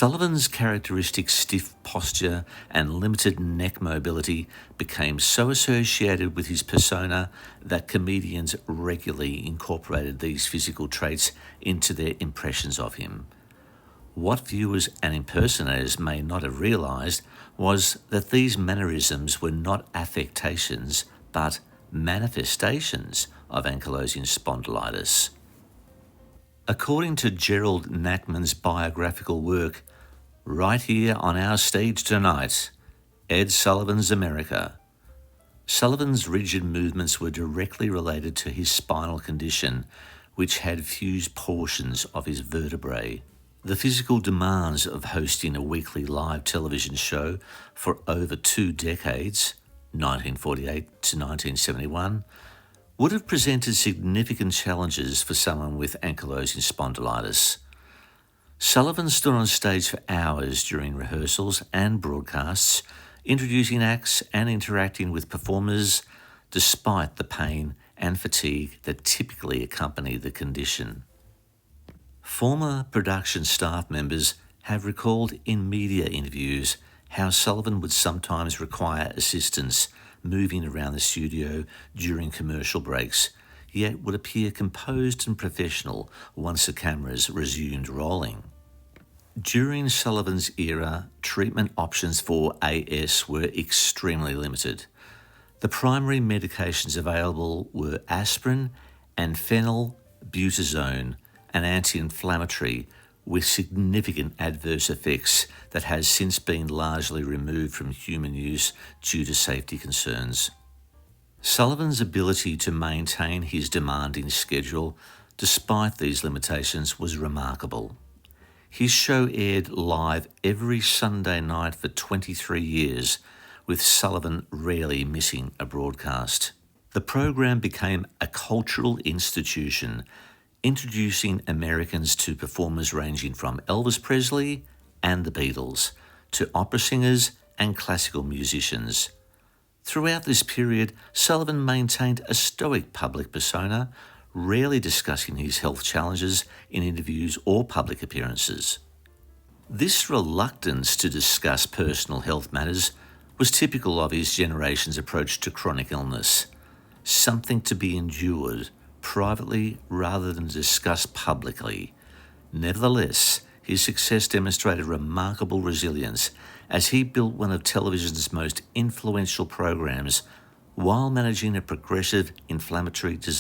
Sullivan's characteristic stiff posture and limited neck mobility became so associated with his persona that comedians regularly incorporated these physical traits into their impressions of him. What viewers and impersonators may not have realised was that these mannerisms were not affectations but manifestations of ankylosing spondylitis. According to Gerald Nachman's biographical work, Right Here on Our Stage Tonight, Ed Sullivan's America, Sullivan's rigid movements were directly related to his spinal condition, which had fused portions of his vertebrae. The physical demands of hosting a weekly live television show for over 2 decades, 1948 to 1971, would have presented significant challenges for someone with ankylosing spondylitis. Sullivan stood on stage for hours during rehearsals and broadcasts, introducing acts and interacting with performers despite the pain and fatigue that typically accompany the condition. Former production staff members have recalled in media interviews how Sullivan would sometimes require assistance moving around the studio during commercial breaks, yet would appear composed and professional once the cameras resumed rolling. During Sullivan's era, treatment options for AS were extremely limited. The primary medications available were aspirin and phenylbutazone, an anti-inflammatory with significant adverse effects that has since been largely removed from human use due to safety concerns. Sullivan's ability to maintain his demanding schedule despite these limitations was remarkable. His show aired live every Sunday night for 23 years, with Sullivan rarely missing a broadcast. The program became a cultural institution, introducing Americans to performers ranging from Elvis Presley and the Beatles to opera singers and classical musicians. Throughout this period, Sullivan maintained a stoic public persona, rarely discussing his health challenges in interviews or public appearances. This reluctance to discuss personal health matters was typical of his generation's approach to chronic illness, something to be endured privately rather than discussed publicly. Nevertheless, his success demonstrated remarkable resilience as he built one of television's most influential programs while managing a progressive inflammatory disease.